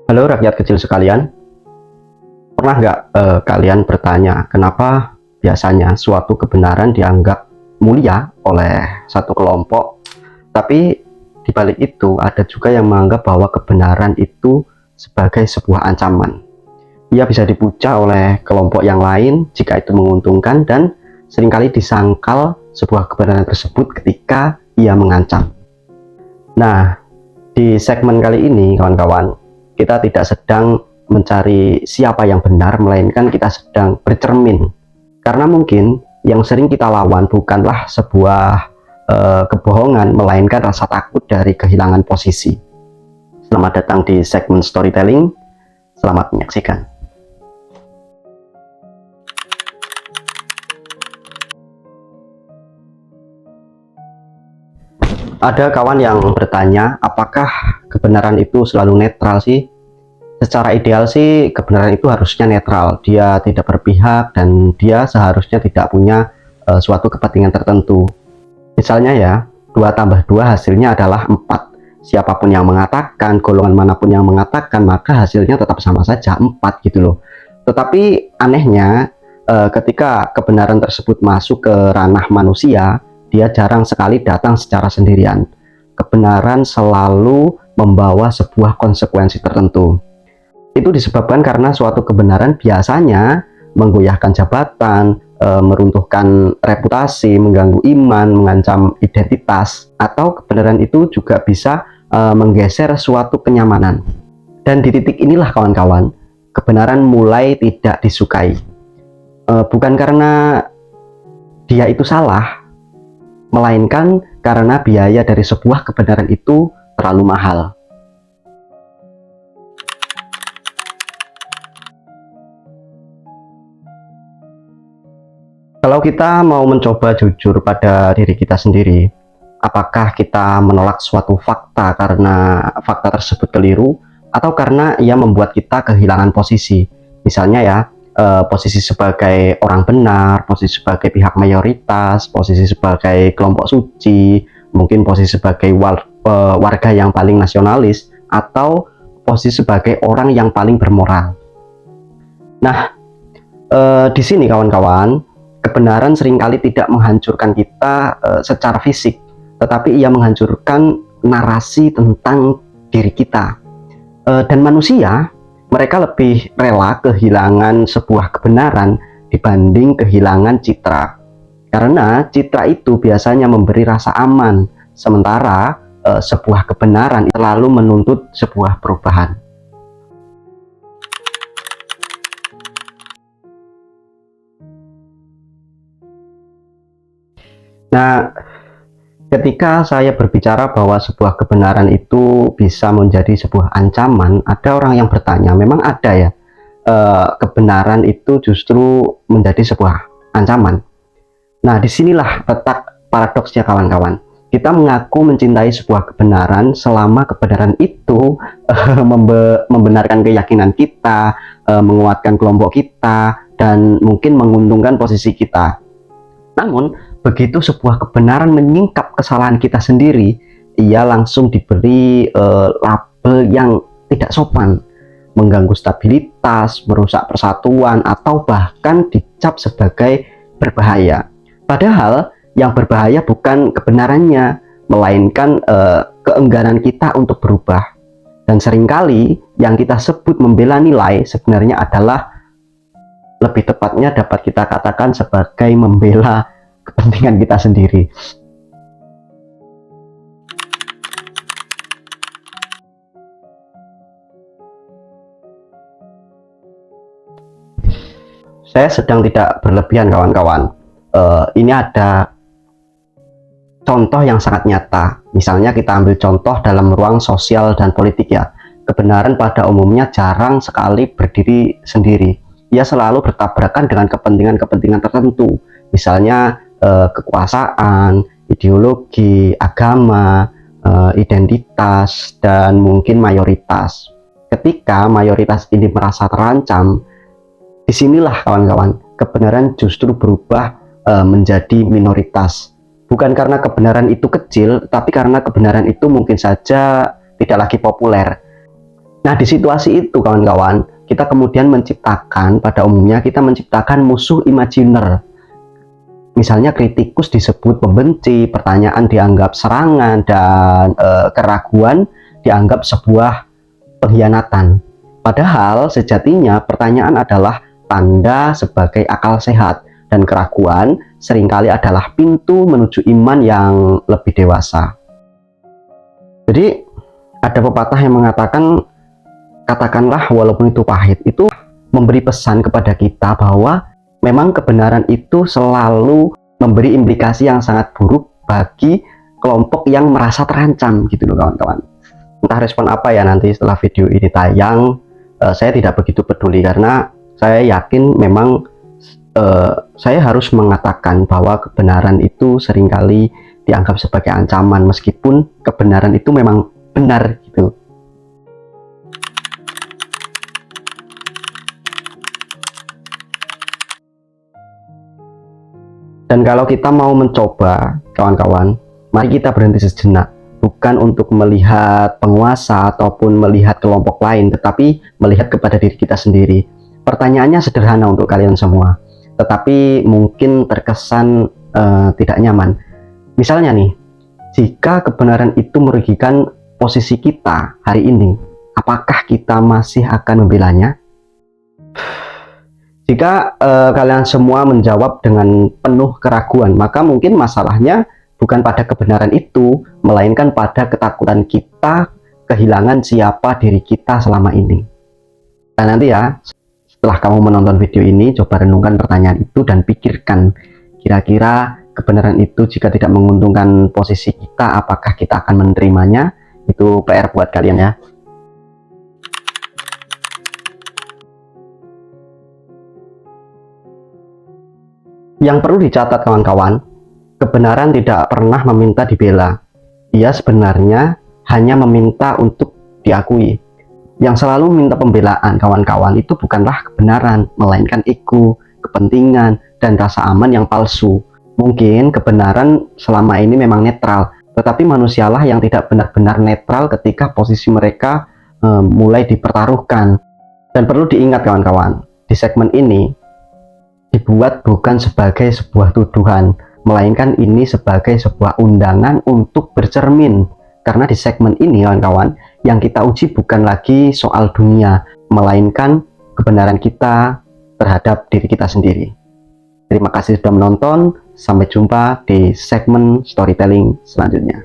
Halo rakyat kecil sekalian, pernah nggak kalian bertanya kenapa biasanya suatu kebenaran dianggap mulia oleh satu kelompok, tapi di balik itu ada juga yang menganggap bahwa kebenaran itu sebagai sebuah ancaman. Ia bisa dipuja oleh kelompok yang lain jika itu menguntungkan dan seringkali disangkal sebuah kebenaran tersebut ketika ia mengancam. Nah, di segmen kali ini kawan-kawan, kita tidak sedang mencari siapa yang benar, melainkan kita sedang bercermin. Karena mungkin yang sering kita lawan bukanlah sebuah kebohongan, melainkan rasa takut dari kehilangan posisi. Selamat datang di segmen storytelling. Selamat menyaksikan. Ada kawan yang bertanya, apakah kebenaran itu selalu netral sih? Secara ideal sih kebenaran itu harusnya netral, dia tidak berpihak dan dia seharusnya tidak punya suatu kepentingan tertentu. Misalnya ya, 2 tambah 2 hasilnya adalah 4. Siapapun yang mengatakan, golongan manapun yang mengatakan, maka hasilnya tetap sama saja 4 gitu loh. Tetapi anehnya ketika kebenaran tersebut masuk ke ranah manusia, dia jarang sekali datang secara sendirian. Kebenaran selalu membawa sebuah konsekuensi tertentu. Itu disebabkan karena suatu kebenaran biasanya menggoyahkan jabatan, meruntuhkan reputasi, mengganggu iman, mengancam identitas, atau kebenaran itu juga bisa menggeser suatu kenyamanan. Dan di titik inilah kawan-kawan, kebenaran mulai tidak disukai. Bukan karena dia itu salah, melainkan karena biaya dari sebuah kebenaran itu terlalu mahal. Kalau kita mau mencoba jujur pada diri kita sendiri, apakah kita menolak suatu fakta karena fakta tersebut keliru, atau karena ia membuat kita kehilangan posisi? Misalnya ya, posisi sebagai orang benar, posisi sebagai pihak mayoritas, posisi sebagai kelompok suci, mungkin posisi sebagai warga yang paling nasionalis, atau posisi sebagai orang yang paling bermoral. Nah, di sini kawan-kawan, kebenaran seringkali tidak menghancurkan kita secara fisik, tetapi ia menghancurkan narasi tentang diri kita. Dan manusia, mereka lebih rela kehilangan sebuah kebenaran dibanding kehilangan citra. Karena citra itu biasanya memberi rasa aman, sementara sebuah kebenaran selalu menuntut sebuah perubahan. Nah, ketika saya berbicara bahwa sebuah kebenaran itu bisa menjadi sebuah ancaman, ada orang yang bertanya, memang ada ya kebenaran itu justru menjadi sebuah ancaman? Nah, disinilah letak paradoksnya kawan-kawan. Kita mengaku mencintai sebuah kebenaran selama kebenaran itu membenarkan keyakinan kita, menguatkan kelompok kita, dan mungkin menguntungkan posisi kita. Namun, begitu sebuah kebenaran menyingkap kesalahan kita sendiri, ia langsung diberi label yang tidak sopan, mengganggu stabilitas, merusak persatuan, atau bahkan dicap sebagai berbahaya. Padahal yang berbahaya bukan kebenarannya, melainkan keengganan kita untuk berubah. Dan seringkali yang kita sebut membela nilai sebenarnya adalah, lebih tepatnya dapat kita katakan sebagai membela kepentingan kita sendiri. Saya sedang tidak berlebihan kawan-kawan. Ini ada contoh yang sangat nyata. Misalnya kita ambil contoh dalam ruang sosial dan politik ya. Kebenaran pada umumnya jarang sekali berdiri sendiri. Ia selalu bertabrakan dengan kepentingan-kepentingan tertentu. Misalnya kekuasaan, ideologi, agama, identitas, dan mungkin mayoritas. Ketika mayoritas ini merasa terancam, disinilah kawan-kawan, kebenaran justru berubah menjadi minoritas. Bukan karena kebenaran itu kecil, tapi karena kebenaran itu mungkin saja tidak lagi populer. Nah, di situasi itu kawan-kawan, kita kemudian menciptakan, pada umumnya kita menciptakan musuh imajiner. Misalnya kritikus disebut pembenci, pertanyaan dianggap serangan, dan keraguan dianggap sebuah pengkhianatan. Padahal sejatinya pertanyaan adalah tanda sebagai akal sehat, dan keraguan seringkali adalah pintu menuju iman yang lebih dewasa. Jadi ada pepatah yang mengatakan, katakanlah walaupun itu pahit, itu memberi pesan kepada kita bahwa memang kebenaran itu selalu memberi implikasi yang sangat buruk bagi kelompok yang merasa terancam gitu loh kawan-kawan. Entah respon apa ya nanti setelah video ini tayang, saya tidak begitu peduli karena saya yakin memang saya harus mengatakan bahwa kebenaran itu seringkali dianggap sebagai ancaman meskipun kebenaran itu memang benar gitu. Dan kalau kita mau mencoba, kawan-kawan, mari kita berhenti sejenak. Bukan untuk melihat penguasa ataupun melihat kelompok lain, tetapi melihat kepada diri kita sendiri. Pertanyaannya sederhana untuk kalian semua, tetapi mungkin terkesan tidak nyaman. Misalnya nih, jika kebenaran itu merugikan posisi kita hari ini, apakah kita masih akan membelanya? Jika kalian semua menjawab dengan penuh keraguan, maka mungkin masalahnya bukan pada kebenaran itu, melainkan pada ketakutan kita kehilangan siapa diri kita selama ini. Dan nanti ya, setelah kamu menonton video ini, coba renungkan pertanyaan itu dan pikirkan, kira-kira kebenaran itu jika tidak menguntungkan posisi kita, apakah kita akan menerimanya? Itu PR buat kalian ya. Yang perlu dicatat kawan-kawan, kebenaran tidak pernah meminta dibela. Ia sebenarnya hanya meminta untuk diakui. Yang selalu minta pembelaan kawan-kawan itu bukanlah kebenaran, melainkan ego, kepentingan, dan rasa aman yang palsu. Mungkin kebenaran selama ini memang netral, tetapi manusialah yang tidak benar-benar netral ketika posisi mereka mulai dipertaruhkan. Dan perlu diingat kawan-kawan, di segmen ini dibuat bukan sebagai sebuah tuduhan, melainkan ini sebagai sebuah undangan untuk bercermin. Karena di segmen ini kawan-kawan, yang kita uji bukan lagi soal dunia, melainkan kebenaran kita terhadap diri kita sendiri. Terima kasih sudah menonton, sampai jumpa di segmen storytelling selanjutnya.